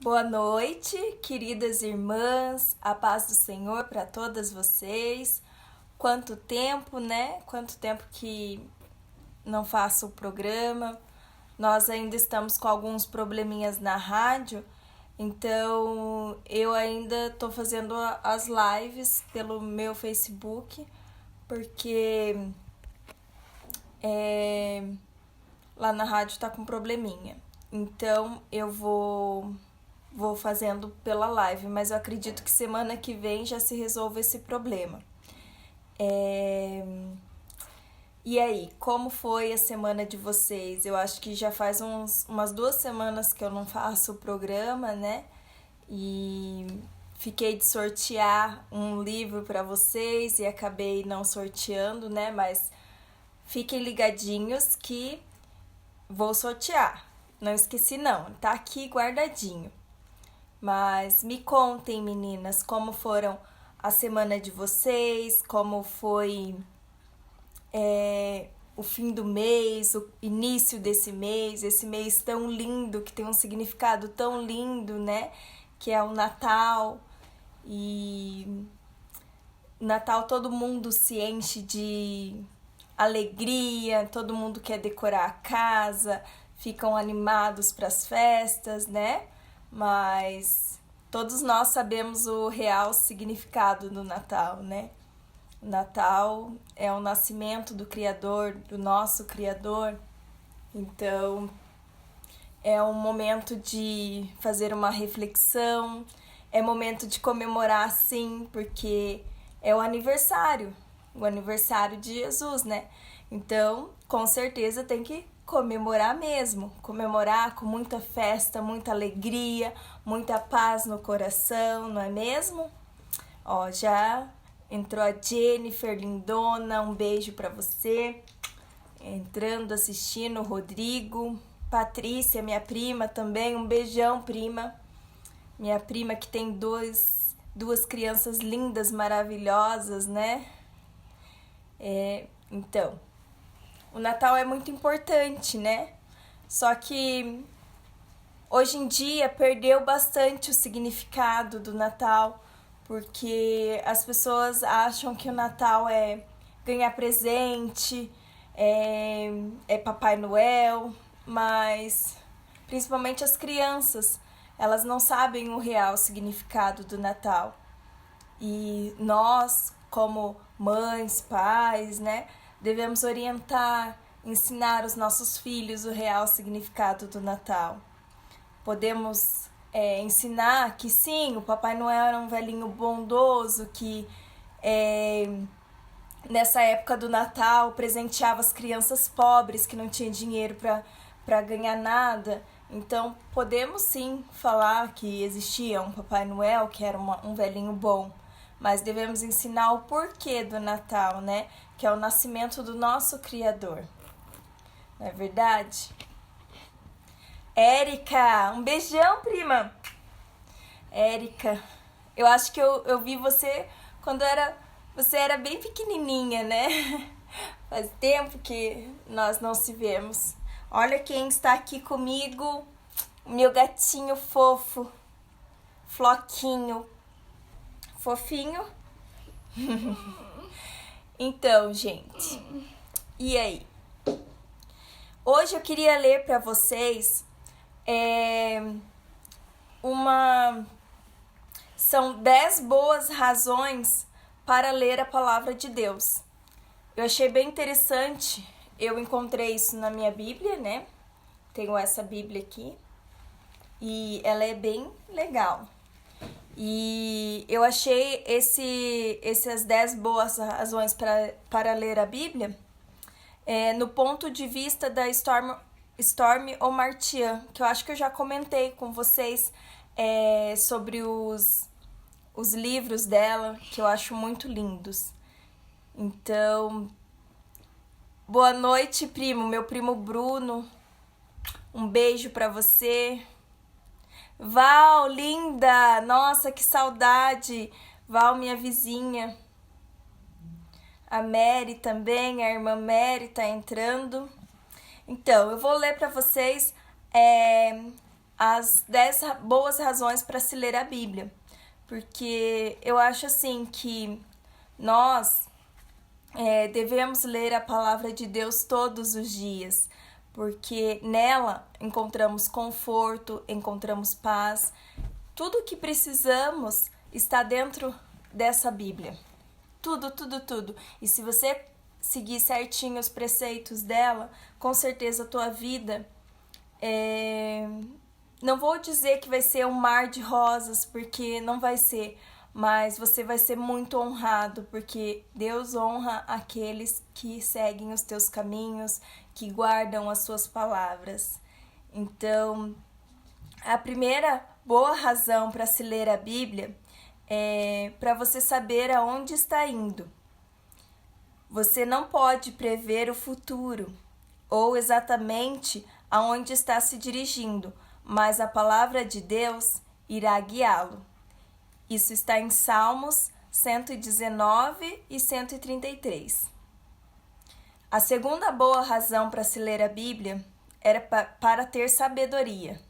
Boa noite, queridas irmãs, a paz do Senhor para todas vocês. Quanto tempo, né? Quanto tempo que não faço o programa. Nós ainda estamos com alguns probleminhas na rádio, então eu ainda estou fazendo as lives pelo meu Facebook, porque lá na rádio tá com probleminha. Então eu vou fazendo pela live, mas eu acredito que semana que vem já se resolva esse problema. E aí, como foi a semana de vocês? Eu acho que já faz umas 2 semanas que eu não faço o programa, né? E fiquei de sortear um livro para vocês e acabei não sorteando, né? Mas fiquem ligadinhos que vou sortear. Não esqueci não, tá aqui guardadinho. Mas me contem, meninas, como foram a semana de vocês, como foi o fim do mês, o início desse mês, esse mês tão lindo, que tem um significado tão lindo, né? Que é o Natal. E Natal todo mundo se enche de alegria, todo mundo quer decorar a casa, ficam animados para as festas, né? Mas todos nós sabemos o real significado do Natal, né? O Natal é o nascimento do Criador, do nosso Criador. Então, é um momento de fazer uma reflexão, é momento de comemorar, sim, porque é o aniversário de Jesus, né? Então, com certeza tem que comemorar mesmo, comemorar com muita festa, muita alegria, muita paz no coração, não é mesmo? Ó, já entrou a Jennifer lindona, um beijo pra você. Entrando, assistindo, o Rodrigo, Patrícia, minha prima também, um beijão, prima. Minha prima que tem duas crianças lindas, maravilhosas, né? Então, o Natal é muito importante, né? Só que hoje em dia perdeu bastante o significado do Natal, porque as pessoas acham que o Natal é ganhar presente, é Papai Noel, mas principalmente as crianças, elas não sabem o real significado do Natal. E nós, como mães, pais, né, devemos orientar, ensinar os nossos filhos o real significado do Natal. Podemos ensinar que sim, o Papai Noel era um velhinho bondoso que nessa época do Natal presenteava as crianças pobres que não tinham dinheiro para ganhar nada. Então podemos sim falar que existia um Papai Noel que era um velhinho bom, mas devemos ensinar o porquê do Natal, né? Que é o nascimento do nosso Criador. Não é verdade? Érica, um beijão, prima. Érica, eu acho que eu vi você quando você era bem pequenininha, né? Faz tempo que nós não se vemos. Olha quem está aqui comigo, o meu gatinho fofo, Floquinho. Fofinho? Então, gente, e aí? Hoje eu queria ler para vocês São 10 boas razões para ler a palavra de Deus. Eu achei bem interessante, eu encontrei isso na minha Bíblia, né? Tenho essa Bíblia aqui e ela é bem legal. E eu achei essas 10 boas razões para ler a Bíblia no ponto de vista da Stormy Omartian, que eu acho que eu já comentei com vocês sobre os livros dela, que eu acho muito lindos. Então, boa noite, primo, meu primo Bruno, um beijo pra você. Val, linda, nossa, que saudade, Val, minha vizinha. A Mary também, a irmã Mary tá entrando. Então, eu vou ler pra vocês as 10 boas razões para se ler a Bíblia. Porque eu acho assim que nós devemos ler a palavra de Deus todos os dias, porque nela encontramos conforto, encontramos paz. Tudo o que precisamos está dentro dessa Bíblia. Tudo, tudo, tudo. E se você seguir certinho os preceitos dela, com certeza a tua vida não vou dizer que vai ser um mar de rosas, porque não vai ser, mas você vai ser muito honrado, porque Deus honra aqueles que seguem os teus caminhos, que guardam as suas palavras. Então, a primeira boa razão para se ler a Bíblia é para você saber aonde está indo. Você não pode prever o futuro ou exatamente aonde está se dirigindo, mas a palavra de Deus irá guiá-lo. Isso está em Salmos 119 e 133. A segunda boa razão para se ler a Bíblia era para ter sabedoria.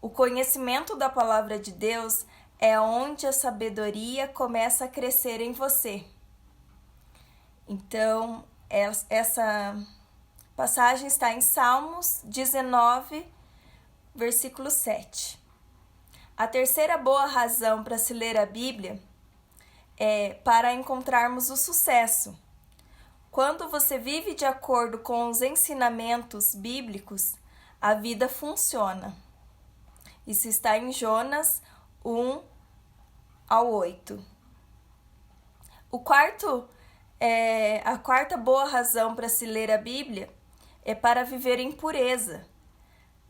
O conhecimento da palavra de Deus é onde a sabedoria começa a crescer em você. Então, essa passagem está em Salmos 19, versículo 7. A terceira boa razão para se ler a Bíblia é para encontrarmos o sucesso. Quando você vive de acordo com os ensinamentos bíblicos, a vida funciona. Isso está em Jonas 1 ao 8. A quarta boa razão para se ler a Bíblia é para viver em pureza.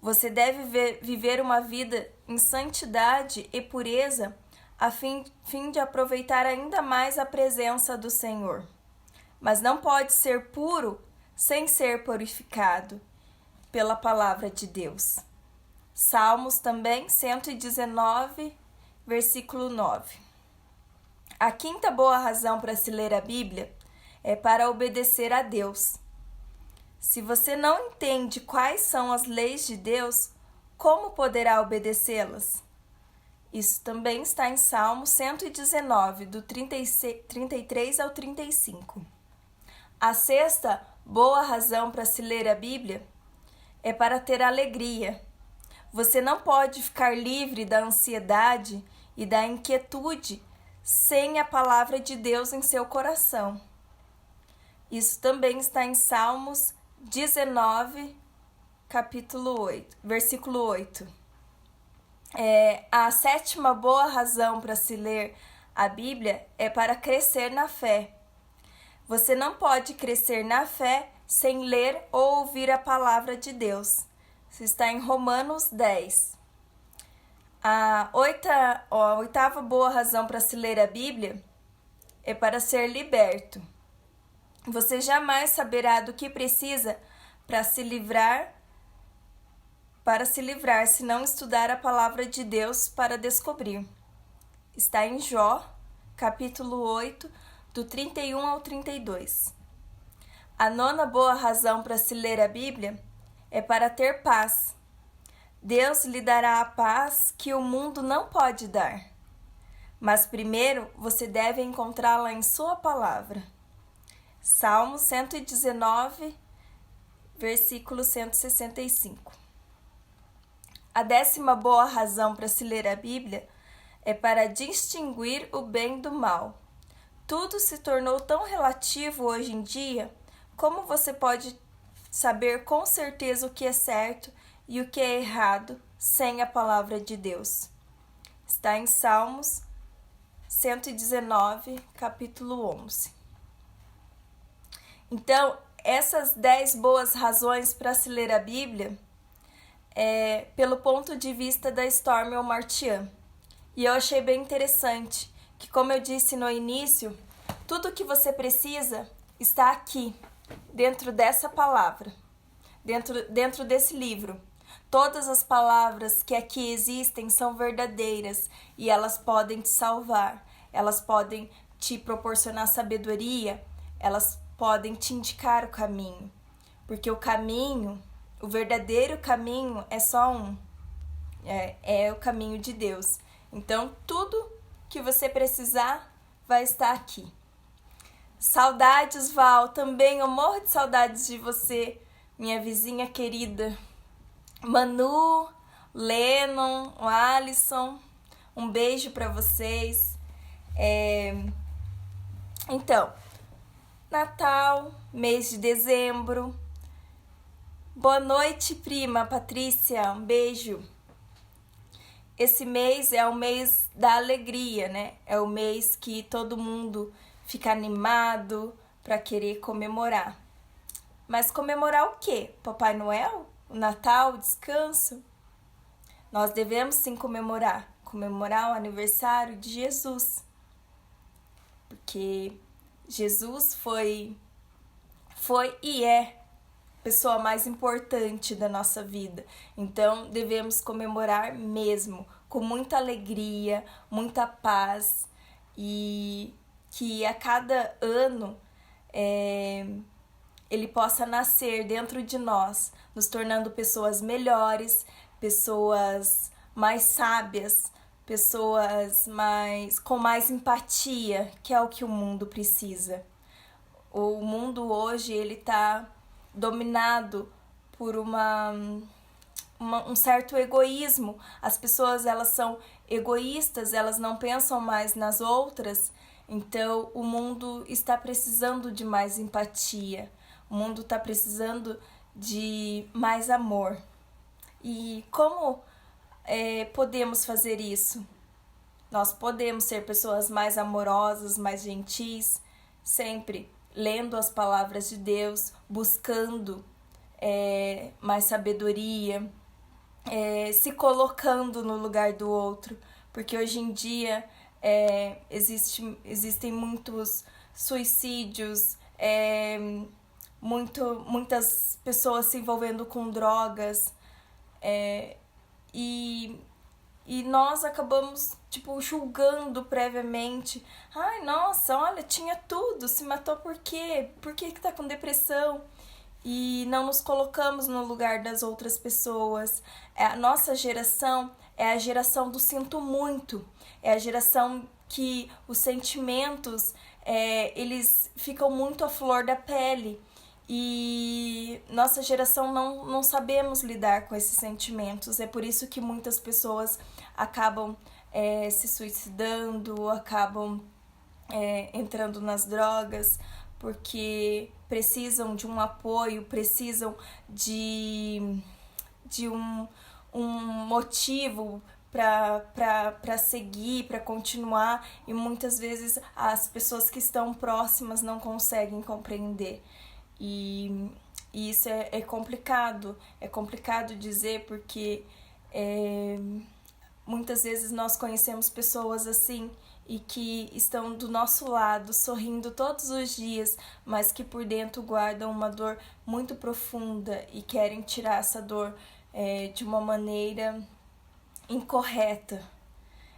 Você deve viver uma vida em santidade e pureza a fim de aproveitar ainda mais a presença do Senhor. Mas não pode ser puro sem ser purificado pela palavra de Deus. Salmos também 119, versículo 9. A quinta boa razão para se ler a Bíblia é para obedecer a Deus. Se você não entende quais são as leis de Deus, como poderá obedecê-las? Isso também está em Salmo 119, do 33 ao 35. A sexta boa razão para se ler a Bíblia é para ter alegria. Você não pode ficar livre da ansiedade e da inquietude sem a palavra de Deus em seu coração. Isso também está em Salmos 19, capítulo 8, versículo 8. A sétima boa razão para se ler a Bíblia é para crescer na fé. Você não pode crescer na fé sem ler ou ouvir a palavra de Deus. Isso está em Romanos 10. A oitava boa razão para se ler a Bíblia é para ser liberto. Você jamais saberá do que precisa para se livrar se não estudar a palavra de Deus para descobrir. Está em Jó, capítulo 8, do 31 ao 32. A nona boa razão para se ler a Bíblia é para ter paz. Deus lhe dará a paz que o mundo não pode dar. Mas primeiro você deve encontrá-la em sua palavra. Salmo 119, versículo 165. A décima boa razão para se ler a Bíblia é para distinguir o bem do mal. Tudo se tornou tão relativo hoje em dia, como você pode saber com certeza o que é certo e o que é errado sem a palavra de Deus? Está em Salmos 119, capítulo 11. Então, essas 10 boas razões para se ler a Bíblia é pelo ponto de vista da Stormy Omartian. E eu achei bem interessante que, como eu disse no início, tudo o que você precisa está aqui, dentro dessa palavra, dentro desse livro. Todas as palavras que aqui existem são verdadeiras e elas podem te salvar, elas podem te proporcionar sabedoria, elas podem te indicar o caminho. Porque o verdadeiro caminho é só um. é o caminho de Deus. Então, tudo que você precisar vai estar aqui. Saudades, Val, também eu morro de saudades de você, minha vizinha querida. Manu, Lennon, o Alisson, um beijo para vocês. Então, Natal, mês de dezembro. Boa noite, prima Patrícia, um beijo. Esse mês é o mês da alegria, né? É o mês que todo mundo fica animado para querer comemorar. Mas comemorar o quê? Papai Noel? O Natal? O descanso? Nós devemos sim comemorar o aniversário de Jesus. Porque Jesus foi e é a pessoa mais importante da nossa vida. Então, devemos comemorar mesmo, com muita alegria, muita paz, e que a cada ano ele possa nascer dentro de nós, nos tornando pessoas melhores, pessoas mais sábias, pessoas com mais empatia, que é o que o mundo precisa. O mundo hoje ele está dominado por um certo egoísmo. As pessoas elas são egoístas, elas não pensam mais nas outras. Então o mundo está precisando de mais empatia. O mundo está precisando de mais amor. E como podemos fazer isso? Nós podemos ser pessoas mais amorosas, mais gentis, sempre lendo as palavras de Deus, buscando mais sabedoria, se colocando no lugar do outro, porque hoje em dia existem muitos suicídios, muitas pessoas se envolvendo com drogas, e nós acabamos, julgando previamente. Ai, nossa, olha, tinha tudo, se matou por quê? Por que tá com depressão? E não nos colocamos no lugar das outras pessoas. A nossa geração é a geração do sinto muito. É a geração que os sentimentos, eles ficam muito à flor da pele. E nossa geração não sabemos lidar com esses sentimentos. É por isso que muitas pessoas acabam se suicidando, acabam entrando nas drogas, porque precisam de um apoio, precisam de um motivo para seguir, para continuar, e muitas vezes as pessoas que estão próximas não conseguem compreender. E isso é complicado dizer, porque muitas vezes nós conhecemos pessoas assim e que estão do nosso lado, sorrindo todos os dias, mas que por dentro guardam uma dor muito profunda e querem tirar essa dor de uma maneira incorreta.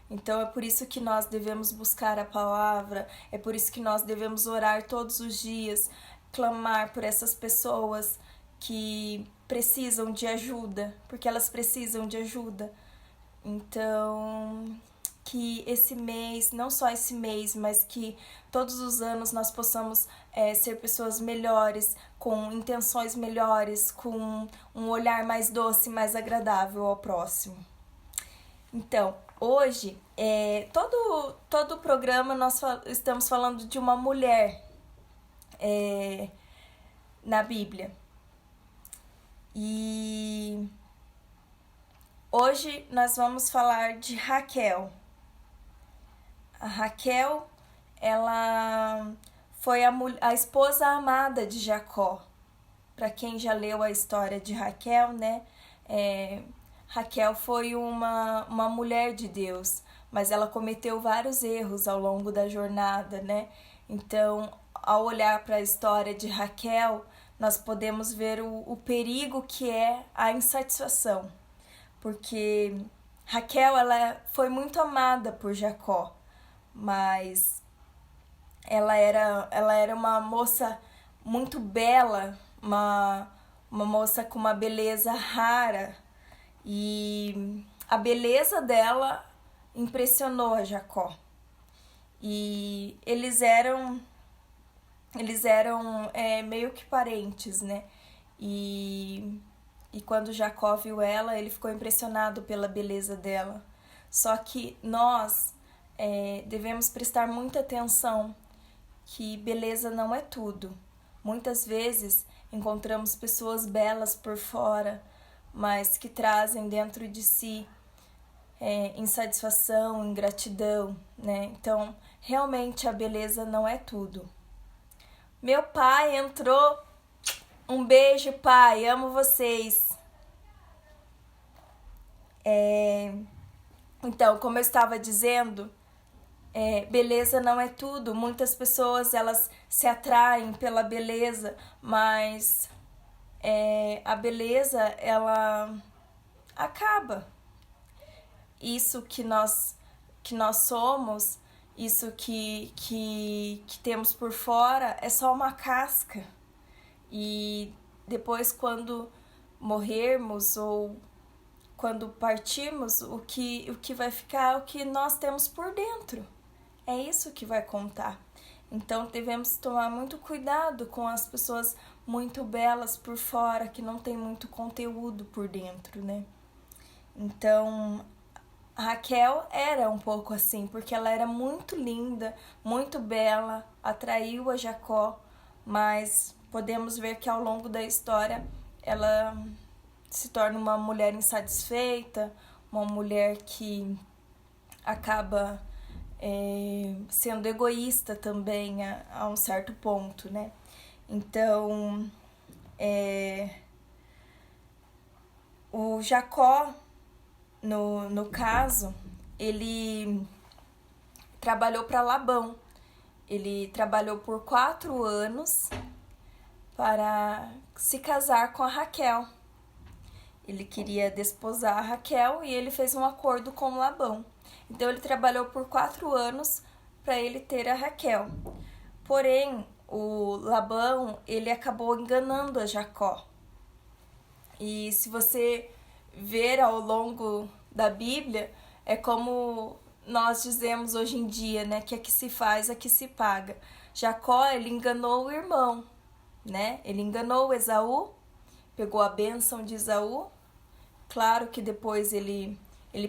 Então é por isso que nós devemos buscar a palavra, é por isso que nós devemos orar todos os dias, clamar por essas pessoas que precisam de ajuda, porque elas precisam de ajuda. Então, que esse mês, não só esse mês, mas que todos os anos nós possamos ser pessoas melhores, com intenções melhores, com um olhar mais doce, mais agradável ao próximo. Então, hoje, todo o programa nós estamos falando de uma mulher na Bíblia. E hoje nós vamos falar de Raquel. A Raquel, ela foi a esposa amada de Jacó. Para quem já leu a história de Raquel, né? Raquel foi uma mulher de Deus, mas ela cometeu vários erros ao longo da jornada, né? Então, ao olhar para a história de Raquel, nós podemos ver o perigo que é a insatisfação. Porque Raquel, ela foi muito amada por Jacó, mas ela era uma moça muito bela, uma moça com uma beleza rara, e a beleza dela impressionou a Jacó. E eles eram meio que parentes, né? E quando Jacó viu ela, ele ficou impressionado pela beleza dela. Só que nós devemos prestar muita atenção que beleza não é tudo. Muitas vezes encontramos pessoas belas por fora, mas que trazem dentro de si insatisfação, ingratidão, né? Então, realmente a beleza não é tudo. Meu pai entrou. Um beijo, pai. Amo vocês. Então, como eu estava dizendo, beleza não é tudo. Muitas pessoas, elas se atraem pela beleza, mas a beleza, ela acaba. Isso que nós somos, isso que temos por fora, é só uma casca. E depois, quando morrermos ou quando partirmos, o que vai ficar é o que nós temos por dentro. É isso que vai contar. Então, devemos tomar muito cuidado com as pessoas muito belas por fora, que não tem muito conteúdo por dentro, né? Então, a Raquel era um pouco assim, porque ela era muito linda, muito bela, atraiu a Jacó, mas podemos ver que ao longo da história ela se torna uma mulher insatisfeita, uma mulher que acaba sendo egoísta também a um certo ponto, né? Então, o Jacó, no caso, ele trabalhou para Labão. Ele trabalhou por 4 anos para se casar com a Raquel. Ele queria desposar a Raquel e ele fez um acordo com Labão. Então ele trabalhou por 4 anos para ele ter a Raquel. Porém, o Labão, ele acabou enganando a Jacó. E se você ver ao longo da Bíblia, é como nós dizemos hoje em dia, né? Que a que se faz, a que se paga. Jacó, ele enganou o irmão, né? Ele enganou Esaú, pegou a bênção de Esaú. Claro que depois ele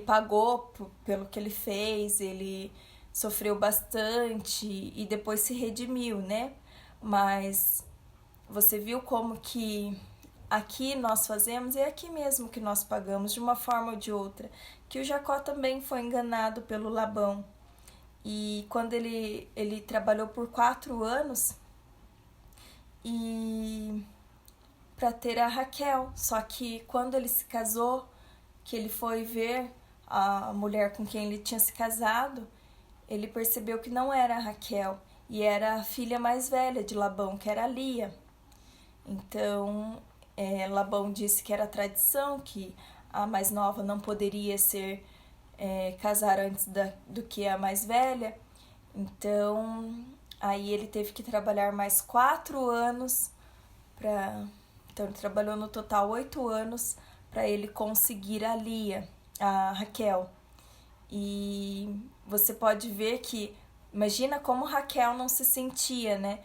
pagou pelo que ele fez, ele sofreu bastante e depois se redimiu, né? Mas você viu como que aqui nós fazemos, é aqui mesmo que nós pagamos, de uma forma ou de outra. Que o Jacó também foi enganado pelo Labão. E quando ele trabalhou por 4 anos e para ter a Raquel. Só que quando ele se casou, que ele foi ver a mulher com quem ele tinha se casado, ele percebeu que não era a Raquel, e era a filha mais velha de Labão, que era a Lia. Então, Labão disse que era tradição, que a mais nova não poderia casar antes do que a mais velha. Então, aí ele teve que trabalhar mais 4 anos Então, ele trabalhou no total 8 anos para ele conseguir a Lia, a Raquel. E você pode ver que, imagina como Raquel não se sentia, né?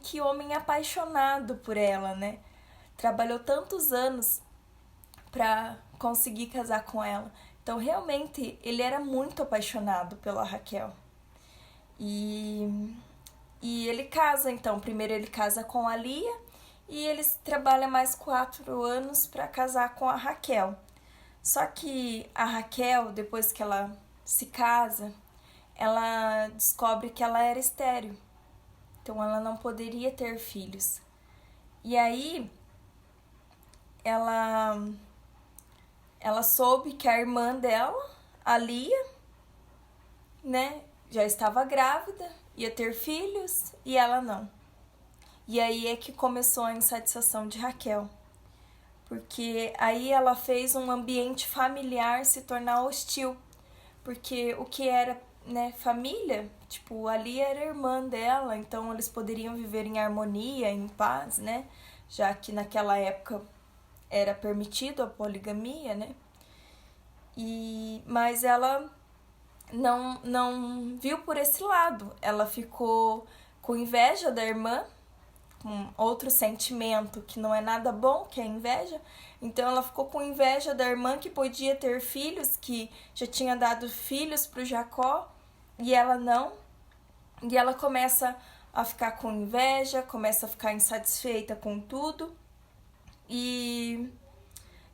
Que homem apaixonado por ela, né? Trabalhou tantos anos para conseguir casar com ela. Então, realmente, ele era muito apaixonado pela Raquel. E ele casa, então. Primeiro ele casa com a Lia e ele trabalha mais 4 anos para casar com a Raquel. Só que a Raquel, depois que ela se casa, ela descobre que ela era estéril. Então, ela não poderia ter filhos. E aí, ela soube que a irmã dela, a Lia, né, já estava grávida, ia ter filhos, e ela não. E aí é que começou a insatisfação de Raquel. Porque aí ela fez um ambiente familiar se tornar hostil. Porque o que era, né, família, tipo, a Lia era irmã dela, então eles poderiam viver em harmonia, em paz, né? Já que naquela época era permitido a poligamia, né? Mas ela não viu por esse lado. Ela ficou com inveja da irmã, com outro sentimento que não é nada bom, que é a inveja. Então ela ficou com inveja da irmã que podia ter filhos, que já tinha dado filhos para o Jacó, e ela não. E ela começa a ficar com inveja, começa a ficar insatisfeita com tudo. E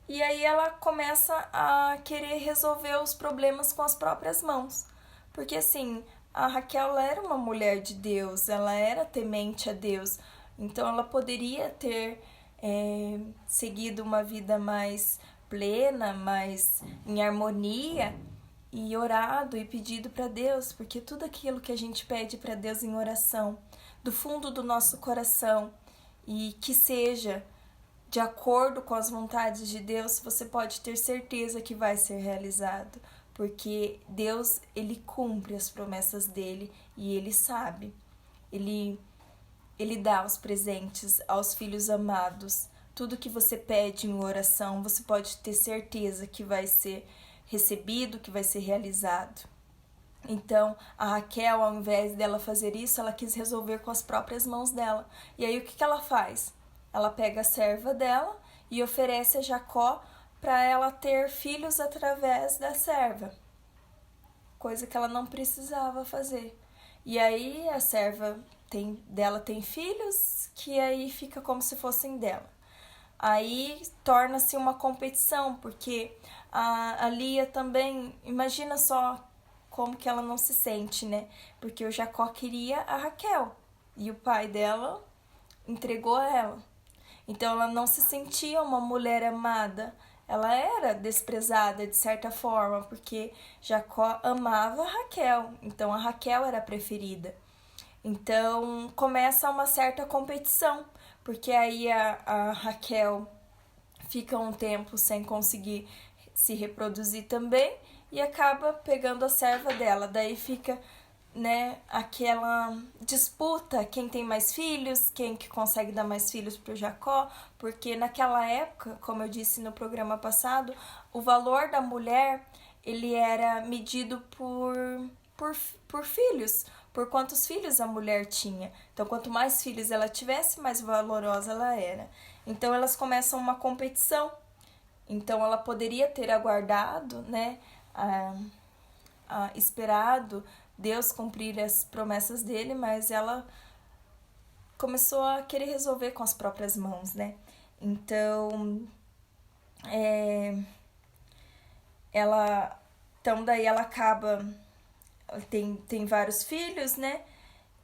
aí ela começa a querer resolver os problemas com as próprias mãos. Porque assim, a Raquel ela era uma mulher de Deus, ela era temente a Deus. Então ela poderia ter seguido uma vida mais plena, mais em harmonia, e orado e pedido para Deus, porque tudo aquilo que a gente pede para Deus em oração, do fundo do nosso coração, e que seja de acordo com as vontades de Deus, você pode ter certeza que vai ser realizado, porque Deus, ele cumpre as promessas dele e ele sabe. Ele dá os presentes aos filhos amados. Tudo que você pede em oração, você pode ter certeza que vai ser recebido, que vai ser realizado. Então, a Raquel, ao invés dela fazer isso, ela quis resolver com as próprias mãos dela. E aí, o que ela faz? Ela pega a serva dela e oferece a Jacó para ela ter filhos através da serva. Coisa que ela não precisava fazer. E aí, a serva dela tem filhos que aí fica como se fossem dela. Aí torna-se uma competição, porque a Lia também, imagina só como que ela não se sente, né? Porque o Jacó queria a Raquel e o pai dela entregou a ela. Então ela não se sentia uma mulher amada, ela era desprezada de certa forma, porque Jacó amava a Raquel, então a Raquel era a preferida. Então começa uma certa competição, porque aí a Raquel fica um tempo sem conseguir se reproduzir também e acaba pegando a serva dela. Daí fica, né, aquela disputa, quem tem mais filhos, quem que consegue dar mais filhos para o Jacó, porque naquela época, como eu disse no programa passado, o valor da mulher ele era medido por filhos, por quantos filhos a mulher tinha. Então, quanto mais filhos ela tivesse, mais valorosa ela era. Então, elas começam uma competição. Então, ela poderia ter aguardado, né, esperado Deus cumprir as promessas dele, mas ela começou a querer resolver com as próprias mãos, né? Então, então daí ela acaba, tem vários filhos, né?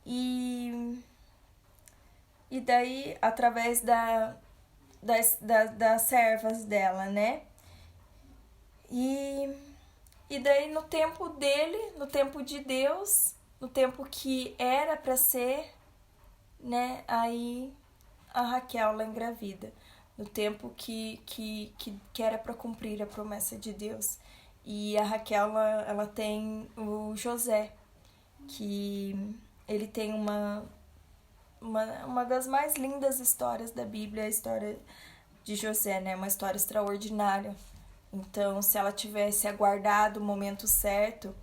E daí, através das servas dela, né? E daí, no tempo dele, no tempo de Deus, no tempo que era para ser, né? Aí a Raquel ela engravida. No tempo que era para cumprir a promessa de Deus. E a Raquel, ela tem o José, que ele tem uma das mais lindas histórias da Bíblia, a história de José, né? Uma história extraordinária. Então, se ela tivesse aguardado o momento certo,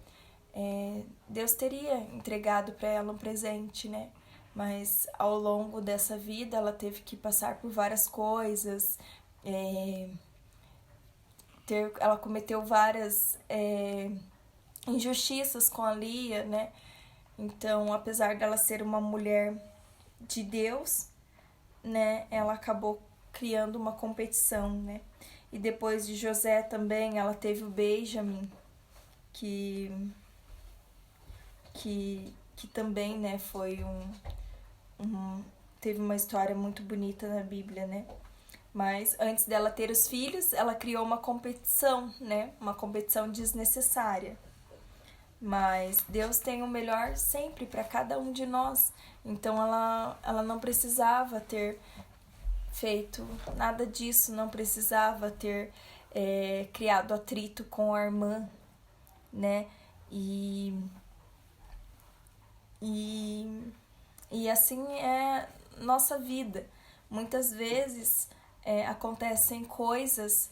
Deus teria entregado para ela um presente, né? Mas ao longo dessa vida, ela teve que passar por várias coisas, ela cometeu várias injustiças com a Lia, né? Então, apesar dela ser uma mulher de Deus, né, ela acabou criando uma competição, né? E depois de José também, ela teve o Benjamin, que também, né, foi teve uma história muito bonita na Bíblia, né? Mas antes dela ter os filhos, ela criou uma competição, né? Uma competição desnecessária. Mas Deus tem o melhor sempre para cada um de nós. Então ela não precisava ter feito nada disso, não precisava ter criado atrito com a irmã, né? E assim é nossa vida. Muitas vezes acontecem coisas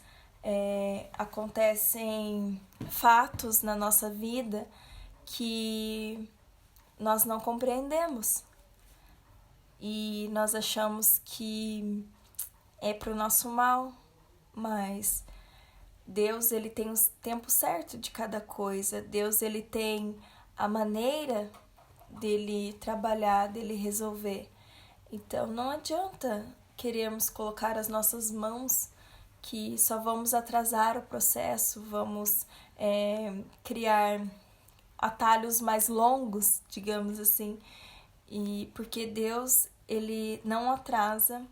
acontecem fatos na nossa vida que nós não compreendemos e nós achamos que é para o nosso mal, mas Deus, ele tem o tempo certo de cada coisa. Deus, ele tem a maneira dele trabalhar, dele resolver. Então não adianta querermos colocar as nossas mãos, que só vamos atrasar o processo, vamos criar atalhos mais longos, digamos assim. E porque Deus, ele não atrasa,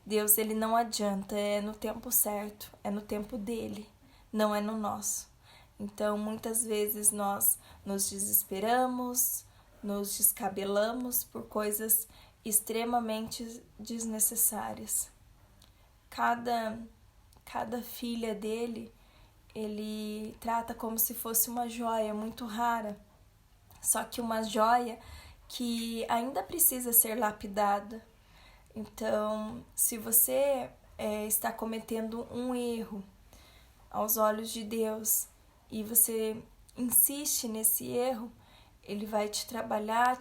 Deus, ele não adianta, é no tempo certo, é no tempo dele, não é no nosso. Então, muitas vezes nós nos desesperamos, nos descabelamos por coisas extremamente desnecessárias. Cada filha dele, ele trata como se fosse uma joia muito rara, só que uma joia que ainda precisa ser lapidada. Então, se você está cometendo um erro aos olhos de Deus e você insiste nesse erro, ele vai te trabalhar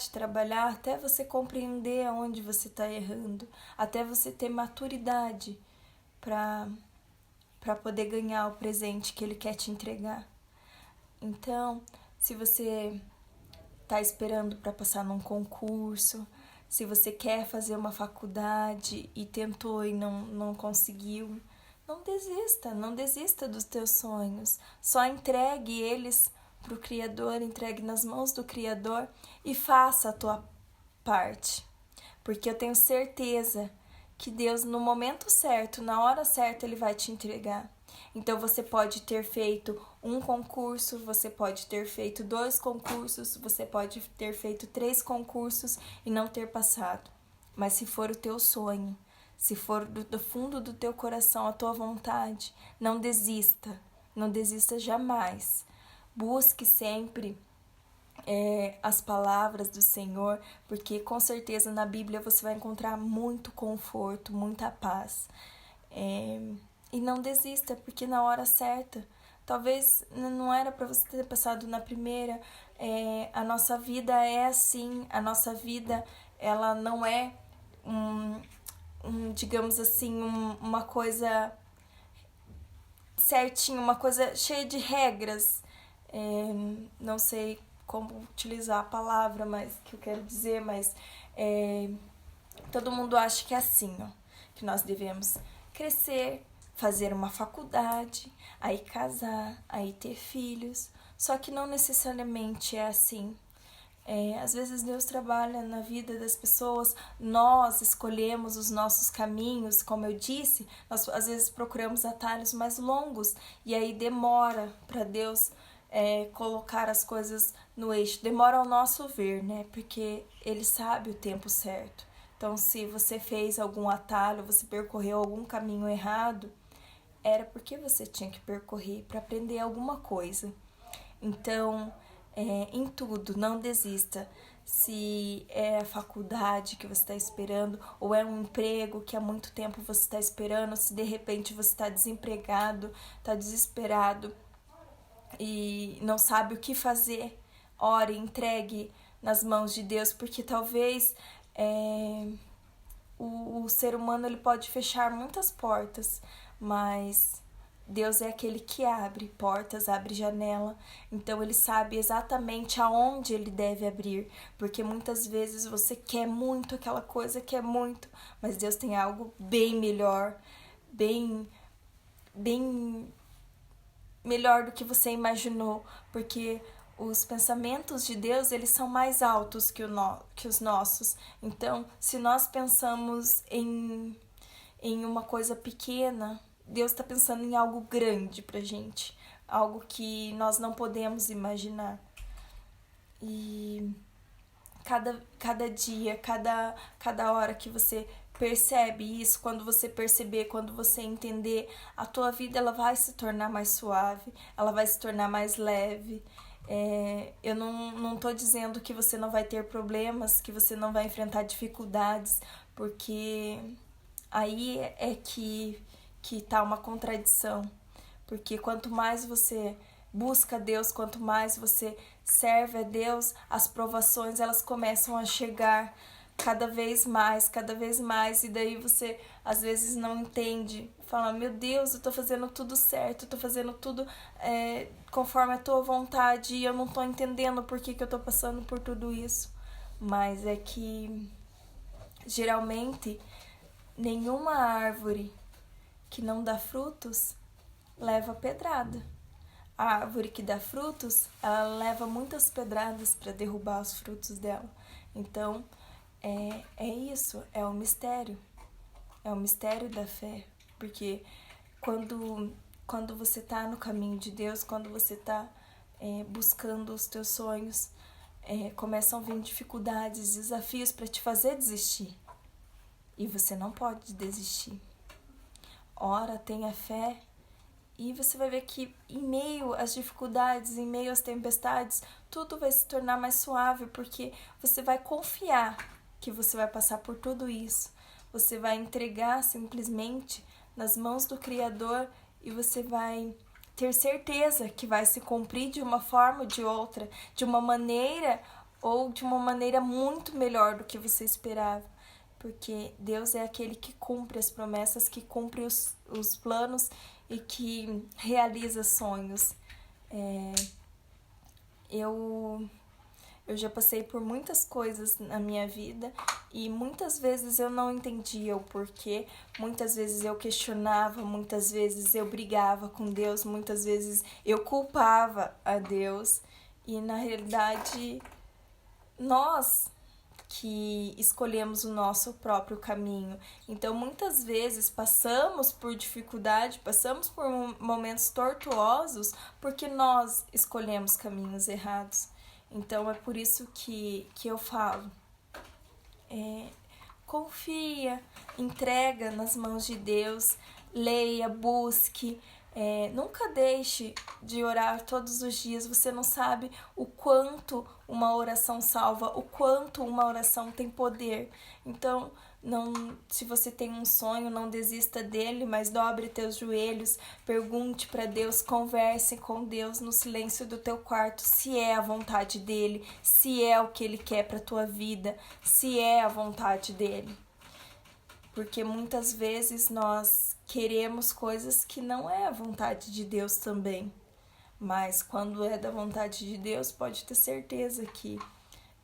até você compreender aonde você está errando, até você ter maturidade para poder ganhar o presente que ele quer te entregar. Então, se você está esperando para passar num concurso, se você quer fazer uma faculdade e tentou e não conseguiu, não desista dos teus sonhos. Só entregue eles para o Criador, entregue nas mãos do Criador e faça a tua parte. Porque eu tenho certeza que Deus, no momento certo, na hora certa, ele vai te entregar. Então você pode ter feito um concurso, você pode ter feito 2 concursos, você pode ter feito 3 concursos e não ter passado. Mas se for o teu sonho, se for do fundo do teu coração a tua vontade, não desista jamais. Busque sempre as palavras do Senhor, porque com certeza na Bíblia você vai encontrar muito conforto, muita paz. E não desista, porque na hora certa, talvez não era para você ter passado na primeira. A nossa vida é assim, a nossa vida, ela não é digamos assim, uma coisa certinha, uma coisa cheia de regras. Não sei como utilizar a palavra, mas que eu quero dizer, mas todo mundo acha que é assim, ó, que nós devemos crescer, fazer uma faculdade, aí casar, aí ter filhos, só que não necessariamente é assim. Às vezes Deus trabalha na vida das pessoas, nós escolhemos os nossos caminhos, como eu disse, nós às vezes procuramos atalhos mais longos e aí demora para Deus colocar as coisas no eixo, demora ao nosso ver, né? Porque Ele sabe o tempo certo. Então, se você fez algum atalho, você percorreu algum caminho errado, era porque você tinha que percorrer para aprender alguma coisa. Então, em tudo, não desista. Se é a faculdade que você está esperando, ou é um emprego que há muito tempo você está esperando, se de repente você está desempregado, está desesperado e não sabe o que fazer, ore, entregue nas mãos de Deus, porque talvez o ser humano ele pode fechar muitas portas, mas Deus é aquele que abre portas, abre janela, então ele sabe exatamente aonde ele deve abrir, porque muitas vezes você quer muito aquela coisa, quer muito, mas Deus tem algo bem melhor, bem melhor do que você imaginou, porque os pensamentos de Deus, eles são mais altos que os nossos. Então, se nós pensamos em uma coisa pequena, Deus está pensando em algo grande pra gente, algo que nós não podemos imaginar. E cada dia, cada hora que você percebe isso, quando você perceber, quando você entender, a tua vida ela vai se tornar mais suave, ela vai se tornar mais leve. Eu não tô dizendo que você não vai ter problemas, que você não vai enfrentar dificuldades, porque aí é que tá uma contradição, Porque quanto mais você busca a Deus, quanto mais você serve a Deus, as provações elas começam a chegar cada vez mais, e daí você às vezes não entende, fala, meu Deus, eu tô fazendo tudo certo, eu tô fazendo tudo conforme a tua vontade e eu não tô entendendo por que eu tô passando por tudo isso. Mas é que geralmente nenhuma árvore que não dá frutos leva pedrada. A árvore que dá frutos, ela leva muitas pedradas para derrubar os frutos dela. Então, é isso, é o mistério da fé. Porque quando você está no caminho de Deus, quando você está buscando os teus sonhos, começam a vir dificuldades, desafios para te fazer desistir. E você não pode desistir. Ora, tenha fé. E você vai ver que em meio às dificuldades, em meio às tempestades, tudo vai se tornar mais suave, porque você vai confiar que você vai passar por tudo isso. Você vai entregar simplesmente nas mãos do Criador e você vai ter certeza que vai se cumprir de uma forma ou de outra, de uma maneira ou de uma maneira muito melhor do que você esperava. Porque Deus é aquele que cumpre as promessas, que cumpre os planos e que realiza sonhos. Eu já passei por muitas coisas na minha vida e muitas vezes eu não entendia o porquê, muitas vezes eu questionava, muitas vezes eu brigava com Deus, muitas vezes eu culpava a Deus e na realidade nós que escolhemos o nosso próprio caminho. Então, muitas vezes passamos por dificuldade, passamos por momentos tortuosos porque nós escolhemos caminhos errados. Então, é por isso que eu falo. Confia, entrega nas mãos de Deus, leia, busque. Nunca deixe de orar todos os dias. Você não sabe o quanto uma oração salva, o quanto uma oração tem poder. Então, se você tem um sonho, não desista dele, mas dobre teus joelhos, pergunte para Deus, converse com Deus no silêncio do teu quarto, se é a vontade dele, se é o que ele quer para tua vida, se é a vontade dele. Porque muitas vezes nós queremos coisas que não é a vontade de Deus também. Mas quando é da vontade de Deus, pode ter certeza que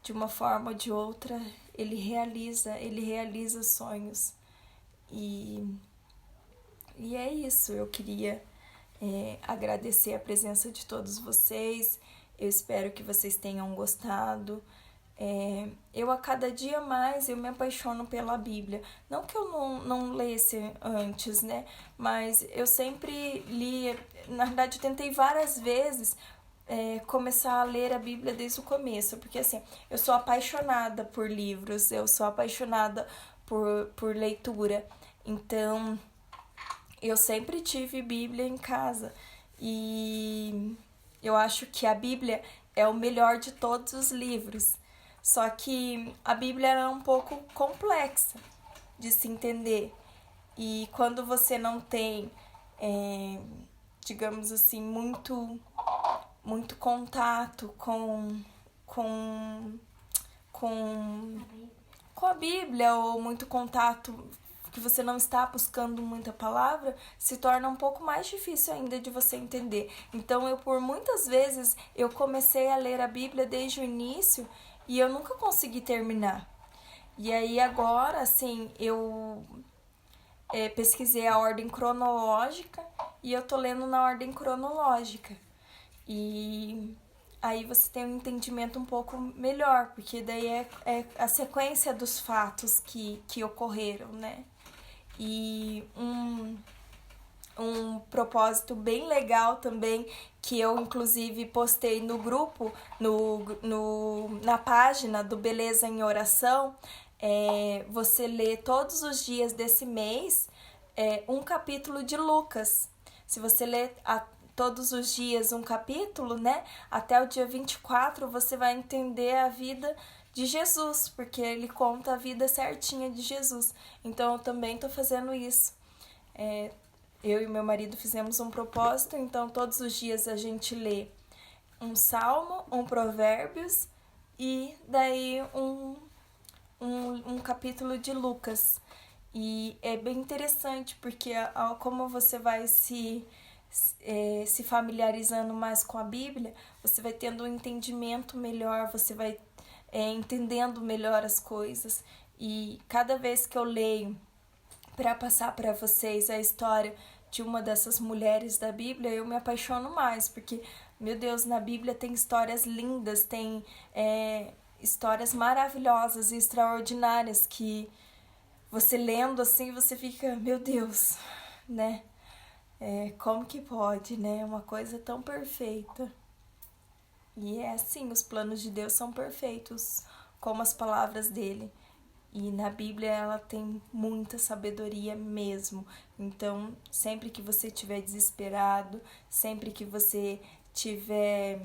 de uma forma ou de outra ele realiza sonhos. E é isso, eu queria agradecer a presença de todos vocês. Eu espero que vocês tenham gostado. Eu a cada dia mais eu me apaixono pela Bíblia. Não que eu não lesse antes, né? Mas eu sempre li, na verdade eu tentei várias vezes começar a ler a Bíblia desde o começo. Porque assim, eu sou apaixonada por livros, eu sou apaixonada por leitura. Então, eu sempre tive Bíblia em casa. E eu acho que a Bíblia é o melhor de todos os livros. Só que a Bíblia era um pouco complexa de se entender. E quando você não tem, digamos assim, muito contato com a Bíblia, ou muito contato que você não está buscando muita palavra, se torna um pouco mais difícil ainda de você entender. Então, por muitas vezes, eu comecei a ler a Bíblia desde o início e eu nunca consegui terminar. E aí agora, assim, eu pesquisei a ordem cronológica e eu tô lendo na ordem cronológica. E aí você tem um entendimento um pouco melhor, porque daí é a sequência dos fatos que ocorreram, né? E um propósito bem legal também, que eu inclusive postei no grupo, na página do Beleza em Oração, você lê todos os dias desse mês um capítulo de Lucas. Se você lê todos os dias um capítulo, né, até o dia 24, você vai entender a vida de Jesus, porque ele conta a vida certinha de Jesus. Então, eu também tô fazendo isso. eu e meu marido fizemos um propósito, então todos os dias a gente lê um salmo, um provérbios e daí um capítulo de Lucas. E é bem interessante porque como você vai se familiarizando mais com a Bíblia, você vai tendo um entendimento melhor, você vai entendendo melhor as coisas. E cada vez que eu leio para passar para vocês a história de uma dessas mulheres da Bíblia, eu me apaixono mais, porque, meu Deus, na Bíblia tem histórias lindas, tem histórias maravilhosas e extraordinárias que você lendo assim, você fica, meu Deus, né? Como que pode, né? Uma coisa tão perfeita. E é assim, os planos de Deus são perfeitos, como as palavras dele. E na Bíblia ela tem muita sabedoria mesmo. Então, sempre que você estiver desesperado, sempre que você estiver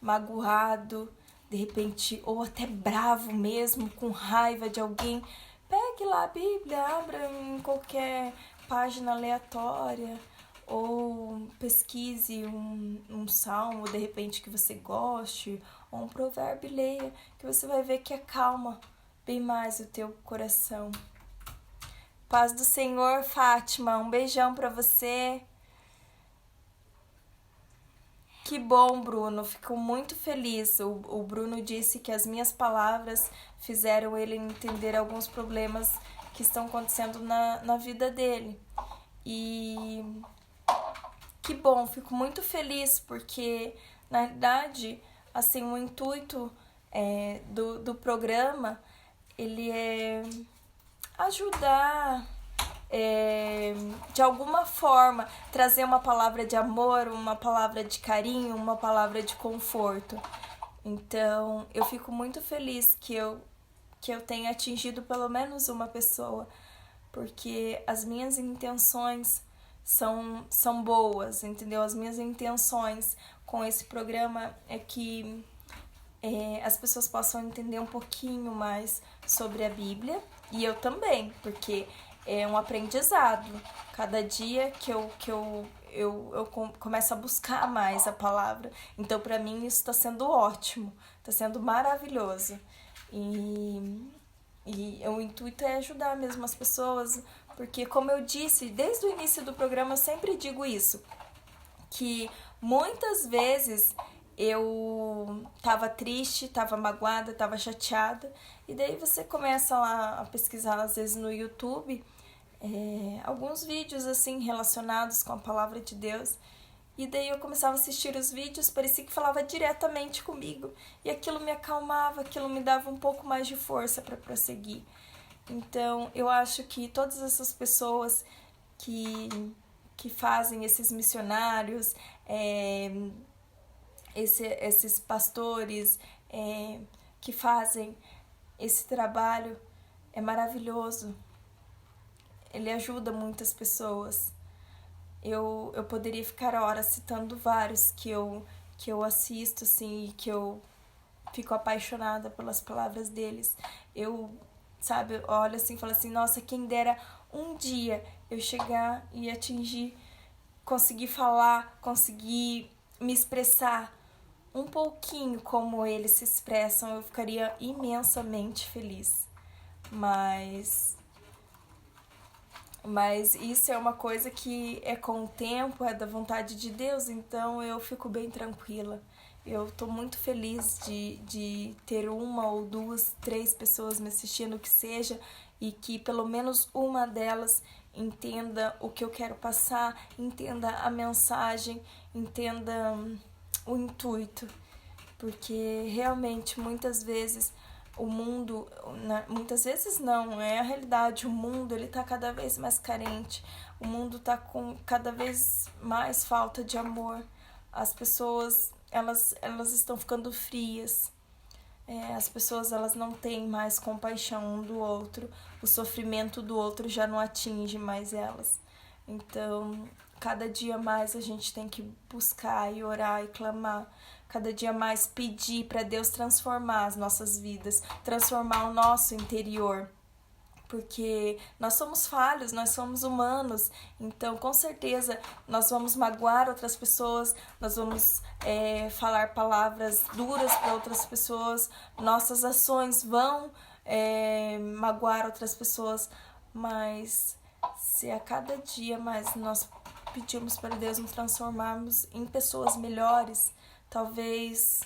magoado, de repente, ou até bravo mesmo, com raiva de alguém, pegue lá a Bíblia, abra em qualquer página aleatória, ou pesquise um salmo, de repente, que você goste, ou um provérbio, leia, que você vai ver que acalma bem mais o teu coração. Paz do Senhor, Fátima, um beijão pra você. Que bom, Bruno, fico muito feliz. O Bruno disse que as minhas palavras fizeram ele entender alguns problemas que estão acontecendo na vida dele. E que bom, fico muito feliz, porque, na verdade, assim, o intuito do programa, ele é ajudar, de alguma forma, trazer uma palavra de amor, uma palavra de carinho, uma palavra de conforto. Então, eu fico muito feliz que eu tenha atingido pelo menos uma pessoa, porque as minhas intenções são boas, entendeu? As minhas intenções com esse programa é que as pessoas possam entender um pouquinho mais sobre a Bíblia, e eu também, porque é um aprendizado. Cada dia que eu começo a buscar mais a palavra. Então, para mim, isso está sendo ótimo, está sendo maravilhoso. E o intuito é ajudar mesmo as pessoas, porque, como eu disse, desde o início do programa, eu sempre digo isso, que muitas vezes eu tava triste, tava magoada, tava chateada, e daí você começa lá a pesquisar, às vezes no YouTube, alguns vídeos assim relacionados com a palavra de Deus, e daí eu começava a assistir os vídeos, parecia que falava diretamente comigo, e aquilo me acalmava, aquilo me dava um pouco mais de força para prosseguir. Então, eu acho que todas essas pessoas que fazem esses missionários, esses pastores que fazem esse trabalho, é maravilhoso. Ele ajuda muitas pessoas. Eu poderia ficar horas citando vários que eu assisto, assim, e que eu fico apaixonada pelas palavras deles. Eu, sabe, olho assim e falo assim, nossa, quem dera um dia eu chegar e atingir, conseguir falar, conseguir me expressar um pouquinho como eles se expressam, eu ficaria imensamente feliz. Mas isso é uma coisa que é com o tempo, é da vontade de Deus, então eu fico bem tranquila. Eu tô muito feliz de ter uma ou duas, três pessoas me assistindo, que seja, e que pelo menos uma delas entenda o que eu quero passar, entenda a mensagem, entenda o intuito. Porque realmente muitas vezes o mundo, muitas vezes não, é a realidade, o mundo ele tá cada vez mais carente, o mundo tá com cada vez mais falta de amor, as pessoas elas estão ficando frias, as pessoas elas não têm mais compaixão um do outro, o sofrimento do outro já não atinge mais elas. Então, cada dia mais a gente tem que buscar e orar e clamar, cada dia mais pedir para Deus transformar as nossas vidas, transformar o nosso interior, porque nós somos falhos, nós somos humanos, então com certeza nós vamos magoar outras pessoas, nós vamos falar palavras duras para outras pessoas, nossas ações vão magoar outras pessoas, mas se a cada dia mais nós pedimos para Deus nos transformarmos em pessoas melhores, talvez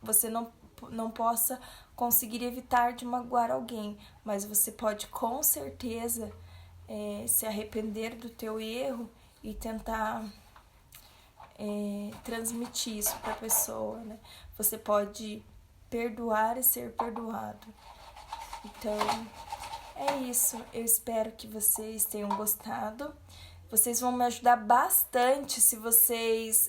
você não possa conseguir evitar de magoar alguém, mas você pode com certeza se arrepender do teu erro e tentar transmitir isso para a pessoa, né? Você pode perdoar e ser perdoado. Então, é isso. Eu espero que vocês tenham gostado. Vocês vão me ajudar bastante se vocês...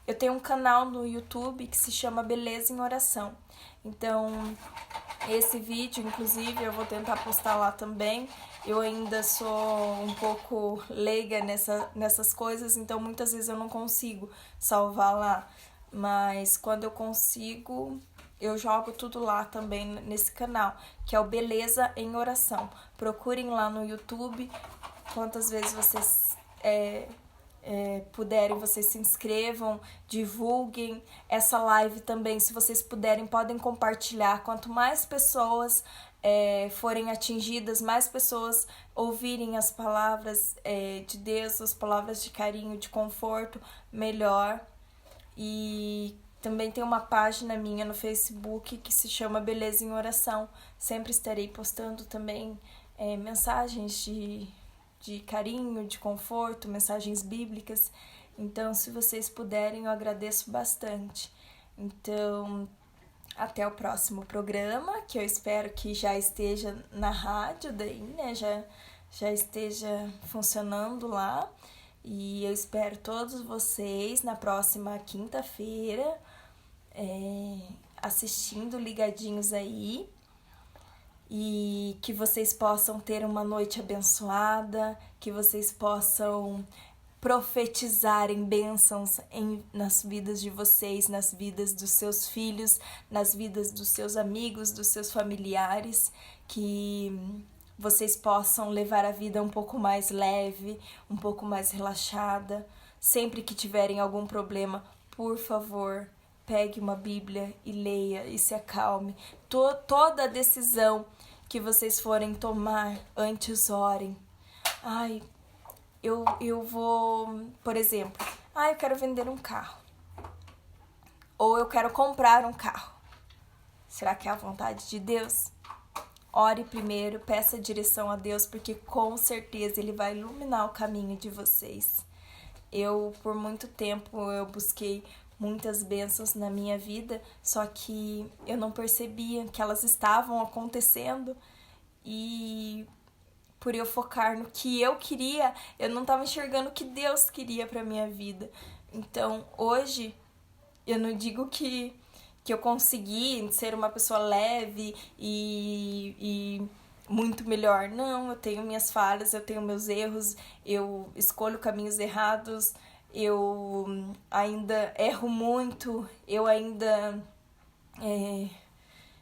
Eu tenho um canal no YouTube que se chama Beleza em Oração. Então, esse vídeo, inclusive, eu vou tentar postar lá também. Eu ainda sou um pouco leiga nessas coisas, então muitas vezes eu não consigo salvar lá. Mas quando eu consigo, eu jogo tudo lá também nesse canal, que é o Beleza em Oração. Procurem lá no YouTube, quantas vezes vocês puderem, vocês se inscrevam, divulguem essa live também, se vocês puderem, podem compartilhar. Quanto mais pessoas forem atingidas, mais pessoas ouvirem as palavras de Deus, as palavras de carinho, de conforto, melhor. E também tem uma página minha no Facebook que se chama Beleza em Oração. Sempre estarei postando também mensagens de carinho, de conforto, mensagens bíblicas. Então, se vocês puderem, eu agradeço bastante. Então, até o próximo programa, que eu espero que já esteja na rádio daí, né? Já esteja funcionando lá. E eu espero todos vocês na próxima quinta-feira assistindo, ligadinhos aí. E que vocês possam ter uma noite abençoada, que vocês possam profetizarem bênçãos nas vidas de vocês, nas vidas dos seus filhos, nas vidas dos seus amigos, dos seus familiares, que vocês possam levar a vida um pouco mais leve, um pouco mais relaxada. Sempre que tiverem algum problema, por favor, pegue uma Bíblia e leia e se acalme. Toda decisão que vocês forem tomar, antes orem. Eu vou, por exemplo, eu quero vender um carro. Ou eu quero comprar um carro. Será que é a vontade de Deus? Ore primeiro, peça direção a Deus, porque com certeza Ele vai iluminar o caminho de vocês. Por muito tempo, eu busquei muitas bênçãos na minha vida, só que eu não percebia que elas estavam acontecendo e por eu focar no que eu queria, eu não estava enxergando o que Deus queria para minha vida. Então, hoje, eu não digo que eu consegui ser uma pessoa leve e muito melhor. Não, eu tenho minhas falhas, eu tenho meus erros, eu escolho caminhos errados, eu ainda erro muito, eu ainda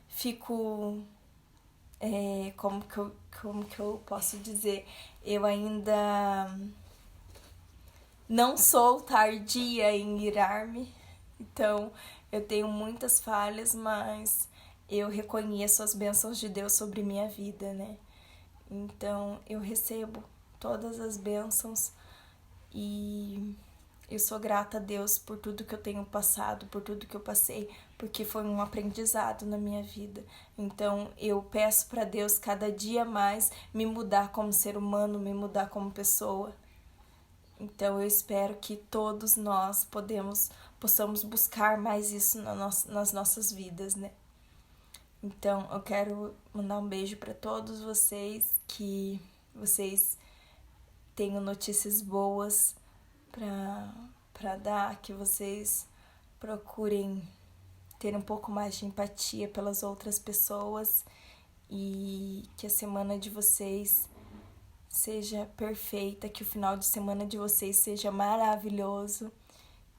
fico... como que eu posso dizer? Eu ainda não sou tardia em irar-me. Então, eu tenho muitas falhas, mas eu reconheço as bênçãos de Deus sobre minha vida, né? Então, eu recebo todas as bênçãos e eu sou grata a Deus por tudo que eu tenho passado, por tudo que eu passei, porque foi um aprendizado na minha vida. Então, eu peço para Deus cada dia mais me mudar como ser humano, me mudar como pessoa. Então, eu espero que todos nós possamos buscar mais isso nas nossas vidas, né? Então, eu quero mandar um beijo para todos vocês, que vocês tenham notícias boas para dar, que vocês procurem ter um pouco mais de empatia pelas outras pessoas e que a semana de vocês seja perfeita, que o final de semana de vocês seja maravilhoso,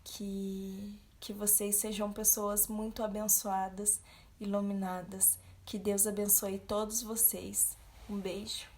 que vocês sejam pessoas muito abençoadas, iluminadas. Que Deus abençoe todos vocês. Um beijo.